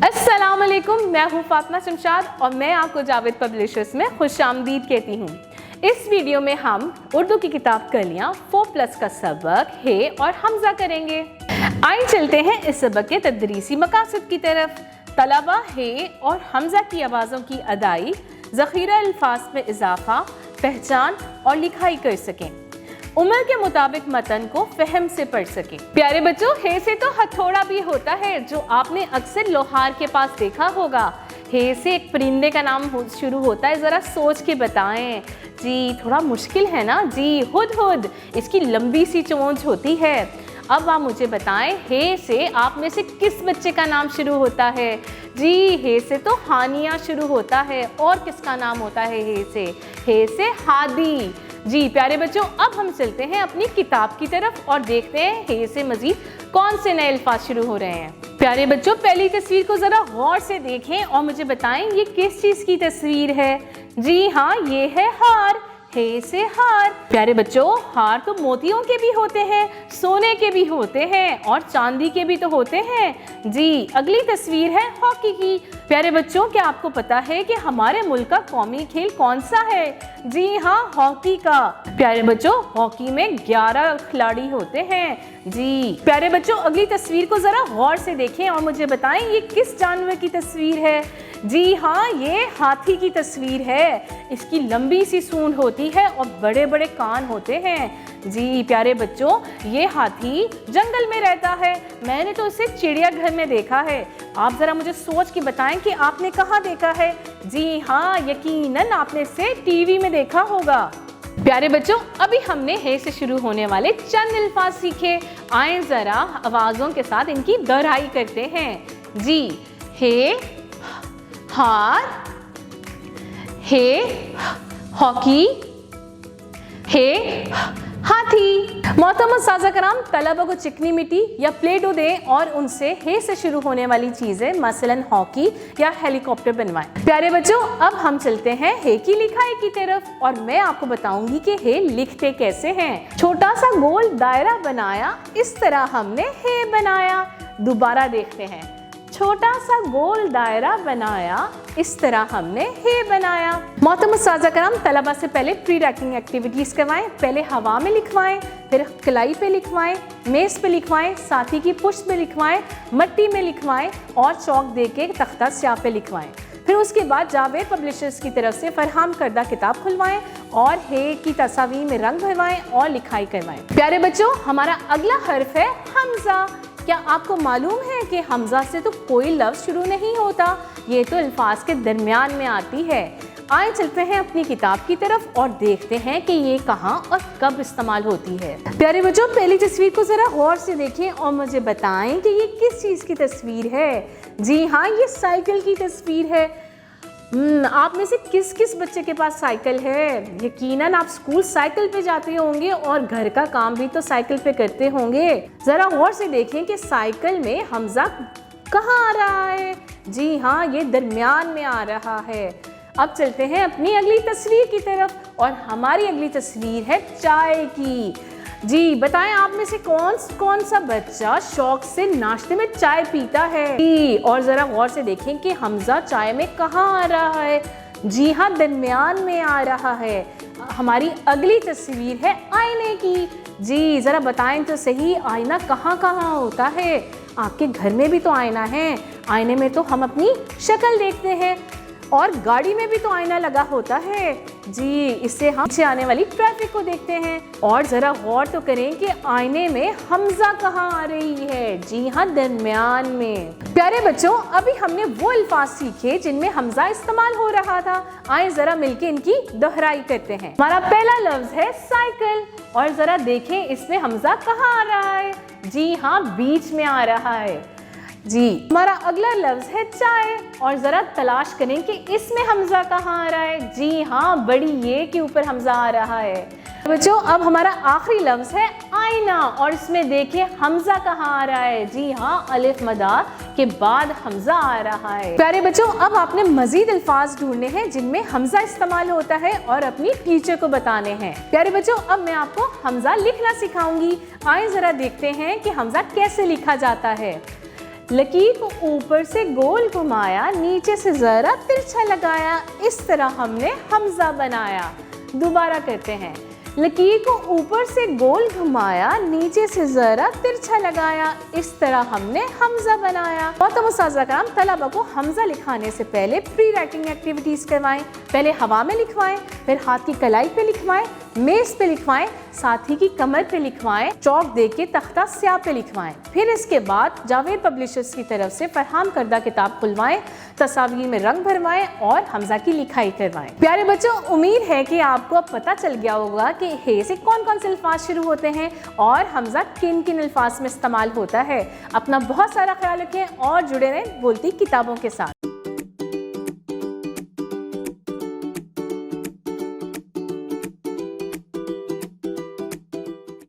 अस्सलाम वालेकुम, मैं हूँ फातिमा शमशाद और मैं आपको जावेद पब्लिशर्स में खुशामदीद कहती हूँ। इस वीडियो में हम उर्दू की किताब कलियाँ 4+ का सबक हे और हमजा करेंगे। आइए चलते हैं इस सबक के तदरीसी मकासद की तरफ। तलबा हे और हमजा की आवाज़ों की अदाई, ज़ख़ीरा अल्फाज में इजाफा, पहचान और लिखाई कर सकें, उम्र के मुताबिक मतन को फहम से पढ़ सके। प्यारे बच्चों, हे से तो हथौड़ा भी होता है जो आपने अक्सर लोहार के पास देखा होगा। हे से एक परिंदे का नाम शुरू होता है, ज़रा सोच के बताएं जी। थोड़ा मुश्किल है ना जी। हुदहुद, इसकी लंबी सी चोंच होती है। अब आप मुझे बताएं, हे से आप में से किस बच्चे का नाम शुरू होता है जी? हे से तो हानिया शुरू होता है। और किसका नाम होता है हे से? हे से हादी जी। प्यारे बच्चों, अब हम चलते हैं अपनी किताब की तरफ और देखते हैं हे से मजीद कौन से नए अल्फाज शुरू हो रहे हैं। प्यारे बच्चों, पहली तस्वीर को ज़रा गौर से देखें और मुझे बताएं ये किस चीज़ की तस्वीर है। जी हाँ, ये है हार। हे से हार। प्यारे बच्चों, हार तो मोतियों के भी होते हैं, सोने के भी होते हैं और चांदी के भी तो होते हैं जी। अगली तस्वीर है हॉकी की। प्यारे बच्चों, क्या आपको पता है कि हमारे मुल्क का कौमी खेल कौन सा है? जी हाँ, हॉकी का। प्यारे बच्चों, हॉकी में 11 खिलाड़ी होते हैं जी। प्यारे बच्चों, अगली तस्वीर को ज़रा गौर से देखें और मुझे बताएं ये किस जानवर की तस्वीर है? जी हाँ, ये हाथी की तस्वीर है। इसकी लंबी सी सूंड होती है और बड़े बड़े कान होते हैं जी। प्यारे बच्चों, ये हाथी जंगल में रहता है। मैंने तो इसे चिड़ियाघर में देखा है। आप ज़रा मुझे सोच के बताएं कि आपने कहाँ देखा है? जी हाँ, यकीनन आपने इसे टीवी में देखा होगा। प्यारे बच्चों, अभी हमने हे से शुरू होने वाले चंद अल्फाज सीखे। आए ज़रा आवाज़ों के साथ इनकी दोहराई करते हैं जी। हे हार, हे हॉकी, हे हाथी। मोहतरम साज़ा कराम, तलबा को चिकनी मिट्टी या प्ले डो दें और उनसे हे से शुरू होने वाली चीज़ें मसलन हॉकी या हेलीकॉप्टर बनवाएं। प्यारे बच्चों, अब हम चलते हैं हे की लिखाई की तरफ और मैं आपको बताऊंगी कि हे लिखते कैसे हैं। छोटा सा गोल दायरा बनाया, इस तरह हमने हे बनाया। दोबारा देखते हैं। छोटा सा गोल दायरा बनाया, इस तरह हमने हे बनाया। मोहतरम साज़ा कराम, तलबा से पहले प्री रैंकिंग एक्टिविटीज़ करवाएं। पहले हवा में लिखवाएं, फिर कलाई पे लिखवाएं, मेज़ पे लिखवाएं, साथी की पुश्त पे लिखवाएं, मट्टी में लिखवाएं और चौक दे के तख्ता स्याह पे लिखवाएं। फिर उसके बाद जावेद पब्लिशर्स की तरफ से फरहम करदा किताब खुलवाएं और हे की तस्वीर में रंग भरवाएं और लिखाई करवाएं। प्यारे बच्चों, हमारा अगला हर्फ है हमजा। क्या आपको मालूम है कि हमजा से तो कोई लफ्ज़ शुरू नहीं होता, ये तो अल्फाज के दरमियान में आती है। आइए चलते हैं अपनी किताब की तरफ और देखते हैं कि ये कहाँ और कब इस्तेमाल होती है। प्यारे बच्चों, पहली तस्वीर को ज़रा गौर से देखें और मुझे बताएं कि ये किस चीज़ की तस्वीर है। जी हाँ, ये साइकिल की तस्वीर है। आप में से किस किस बच्चे के पास साइकिल है? यकीनन आप स्कूल साइकिल पे जाते होंगे और घर का काम भी तो साइकिल पे करते होंगे। ज़रा गौर से देखें कि साइकिल में हमजा कहाँ आ रहा है। जी हाँ, ये दरमियान में आ रहा है। अब चलते हैं अपनी अगली तस्वीर की तरफ और हमारी अगली तस्वीर है चाय की। जी बताएं, आप में से कौन सा बच्चा शौक से नाश्ते में चाय पीता है जी? और ज़रा गौर से देखें कि हमजा चाय में कहाँ आ रहा है। जी हाँ, दरमियान में आ रहा है। हमारी अगली तस्वीर है आईने की। जी ज़रा बताएं तो सही, आईना कहाँ कहाँ होता है? आपके घर में भी तो आईना है। आईने में तो हम अपनी शक्ल देखते हैं और गाड़ी में भी तो आईना लगा होता है जी। इससे हम पीछे आने वाली ट्रैफिक को देखते हैं। और ज़रा गौर तो करें कि आईने में हमजा कहाँ आ रही है। जी हाँ, दरमियान में। प्यारे बच्चों, अभी हमने वो अल्फाज सीखे जिनमें हमजा इस्तेमाल हो रहा था। आए ज़रा मिलके इनकी दोहराई करते हैं। हमारा पहला लफ्ज़ है साइकिल और ज़रा देखें इसमें हमजा कहाँ आ रहा है। जी हाँ, बीच में आ रहा है जी। हमारा अगला लफ्ज़ है चाय और ज़रा तलाश करें कि इसमें हमजा कहाँ आ रहा है। जी हाँ, बड़ी ये के ऊपर हमजा आ रहा है। बच्चों, अब हमारा आखिरी लफ्ज़ है आईना और इसमें देखें हमजा कहाँ आ रहा है। जी हाँ, अलिफ मदा के बाद हमजा आ रहा है। प्यारे बच्चों, अब आपने मजीद अल्फाज ढूंढने हैं जिनमें हमजा इस्तेमाल होता है और अपनी टीचर को बताने हैं। प्यारे बच्चों, अब मैं आपको हमजा लिखना सिखाऊंगी। आइए ज़रा देखते हैं कि हमजा कैसे लिखा जाता है। लकीर को ऊपर से गोल घुमाया, नीचे से ज़रा तिरछा लगाया, इस तरह हमने हमज़ा बनाया। दोबारा करते हैं। लकीर को ऊपर से गोल घुमाया, नीचे से ज़रा तिरछा लगाया, इस तरह हमने हमज़ा बनाया। मोहतरम उस्ताज़ा कराम, तलबा को हमज़ा लिखाने से पहले प्री राइटिंग एक्टिविटीज़ करवाएं। पहले हवा में लिखवाएं, फिर हाथ की कलाई पे लिखवाएं, मेज़ पे लिखवाएं, साथी की कमर पे लिखवाएं, चौक दे के तख्ता स्याह पे लिखवाएं। फिर इसके बाद जावेद पब्लिशर्स की तरफ से फरहाम करदा किताब खुलवाएं, तस्वीर में रंग भरवाएं और हमज़ा की लिखाई करवाएं। प्यारे बच्चों, उम्मीद है कि आपको अब पता चल गया होगा कि हे से कौन कौन से अल्फाज शुरू होते हैं और हमज़ा किन किन अल्फाज में इस्तेमाल होता है। अपना बहुत सारा ख्याल रखें और जुड़े रहें बोलती किताबों के साथ।